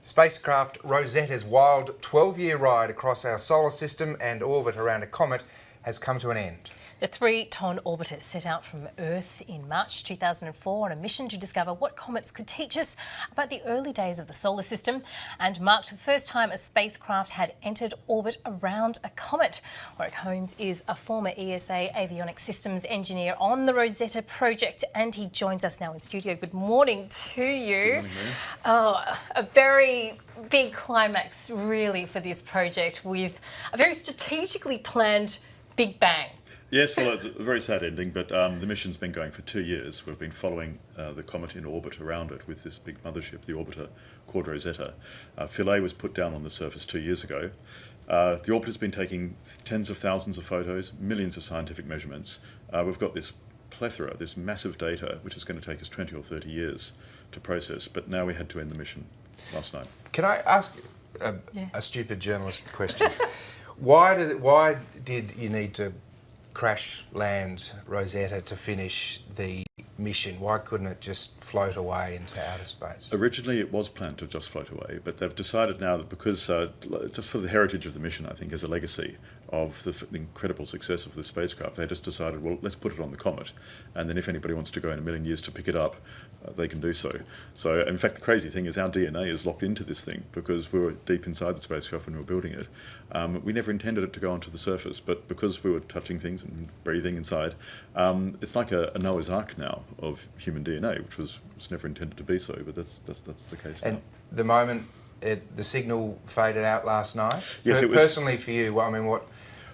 Spacecraft Rosetta's wild 12-year ride across our solar system and orbit around a comet has come to an end. The 3-ton orbiter set out from Earth in March 2004 on a mission to discover what comets could teach us about the early days of the solar system, and marked the first time a spacecraft had entered orbit around a comet. Warwick Holmes is a former ESA avionics systems engineer on the Rosetta project, and he joins us now in studio. Good morning to you. Good morning, Mary. Oh, a very big climax really for this project, with a very strategically planned Big Bang. Yes, well, it's a very sad ending, but the mission's been going for 2 years. We've been following the comet in orbit around it with this big mothership, the orbiter called Rosetta. Philae was put down on the surface 2 years ago. The orbiter's been taking tens of thousands of photos, millions of scientific measurements. We've got this plethora, this massive data, which is going to take us 20 or 30 years to process, but now we had to end the mission last night. Can I ask a stupid journalist question? Why did you need to crash land Rosetta to finish the mission? Why couldn't it just float away into outer space? Originally it was planned to just float away, but they've decided now that because, just for the heritage of the mission, I think, as a legacy of the incredible success of the spacecraft, they just decided, well, let's put it on the comet, and then if anybody wants to go in a million years to pick it up, they can do so. So, in fact, the crazy thing is our DNA is locked into this thing because we were deep inside the spacecraft when we were building it. We never intended it to go onto the surface, but because we were touching things and breathing inside, it's like a Noah's Ark now of human DNA, which was never intended to be so, but that's the case now. And the moment the signal faded out last night, yes, it was, personally for you, I mean, what's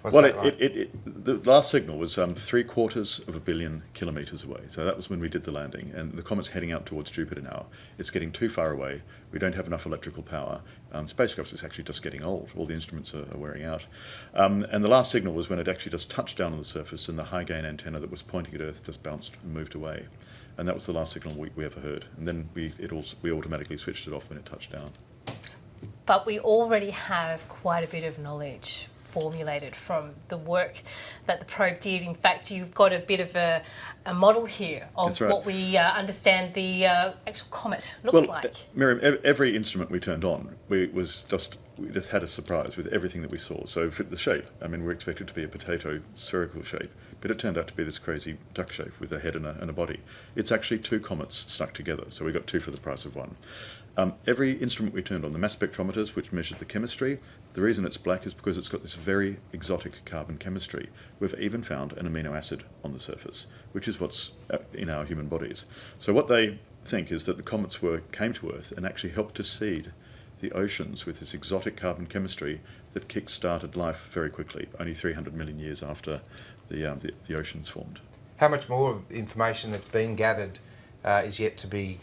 well, that like? the last signal was 3/4 billion kilometres away. So that was when we did the landing, and the comet's heading out towards Jupiter now. It's getting too far away. We don't have enough electrical power. Spacecraft is actually just getting old. All the instruments are wearing out. And the last signal was when it actually just touched down on the surface, and the high gain antenna that was pointing at Earth just bounced and moved away. And that was the last signal we ever heard. And then we automatically switched it off when it touched down. But we already have quite a bit of knowledge formulated from the work that the probe did. In fact, you've got a bit of a model here of what we understand the actual comet looks like. Miriam, every instrument we turned on, we just had a surprise with everything that we saw. So for the shape, I mean, we expected it to be a potato spherical shape, but it turned out to be this crazy duck shape with a head and a body. It's actually two comets stuck together, so we got two for the price of one. Every instrument we turned on, the mass spectrometers, which measured the chemistry, the reason it's black is because it's got this very exotic carbon chemistry. We've even found an amino acid on the surface, which is what's in our human bodies. So what they think is that the comets came to Earth and actually helped to seed the oceans with this exotic carbon chemistry that kick-started life very quickly, only 300 million years after the oceans formed. How much more information that's been gathered is yet to be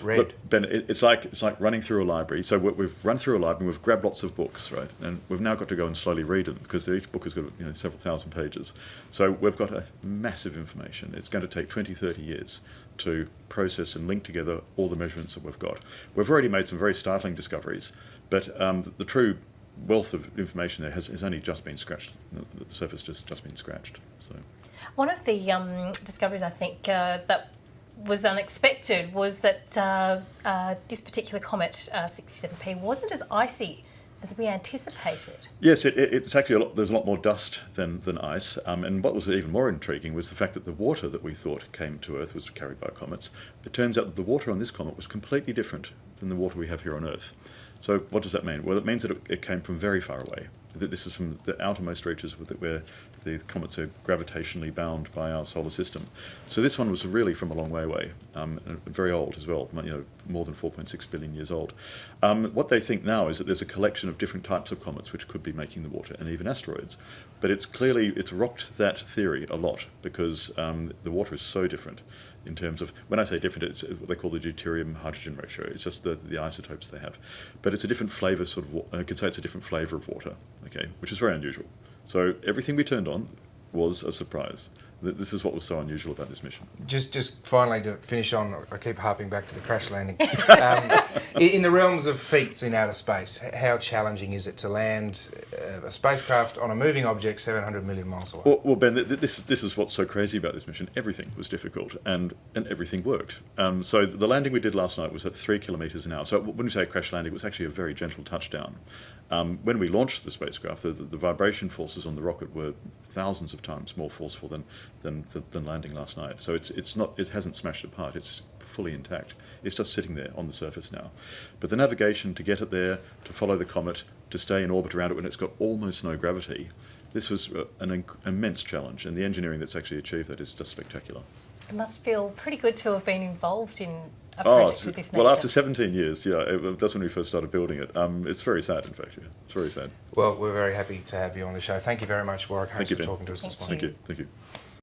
read? Look, Ben, it's like running through a library. So we've run through a library, we've grabbed lots of books, right? And we've now got to go and slowly read them because each book has got several thousand pages. So we've got a massive information. It's going to take 20, 30 years to process and link together all the measurements that we've got. We've already made some very startling discoveries, but the true wealth of information there has only just been scratched. The surface just been scratched. So one of the discoveries, I think, that was unexpected was that this particular comet, 67P, wasn't as icy as we anticipated. Yes, it's actually there's a lot more dust than ice. And what was even more intriguing was the fact that the water that we thought came to Earth was carried by comets. It turns out that the water on this comet was completely different than the water we have here on Earth. So what does that mean? Well, it means that it came from very far away. That this is from the outermost reaches where the comets are gravitationally bound by our solar system. So this one was really from a long way away, and very old as well, more than 4.6 billion years old. What they think now is that there's a collection of different types of comets which could be making the water, and even asteroids. But it's rocked that theory a lot because the water is so different. In terms of, when I say different, it's what they call the deuterium-hydrogen ratio. It's just the isotopes they have. But it's a different flavour, I could say it's a different flavour of water, okay, which is very unusual. So everything we turned on was a surprise. This is what was so unusual about this mission. Just finally to finish on, I keep harping back to the crash landing. In the realms of feats in outer space, how challenging is it to land a spacecraft on a moving object 700 million miles away. Well, Ben, this is what's so crazy about this mission. Everything was difficult, and everything worked. So the landing we did last night was at 3 kilometres an hour. So when we say a crash landing, it was actually a very gentle touchdown. When we launched the spacecraft, the vibration forces on the rocket were thousands of times more forceful than landing last night. So it hasn't smashed apart. It's fully intact. It's just sitting there on the surface now. But the navigation to get it there, to follow the comet, to stay in orbit around it when it's got almost no gravity, this was an immense challenge, and the engineering that's actually achieved that is just spectacular. It must feel pretty good to have been involved in a project with this nature. Well, after 17 years, that's when we first started building it. It's very sad, in fact. Yeah. It's very sad. Well, we're very happy to have you on the show. Thank you very much, Warwick Holmes, for talking to us this morning. Thank you.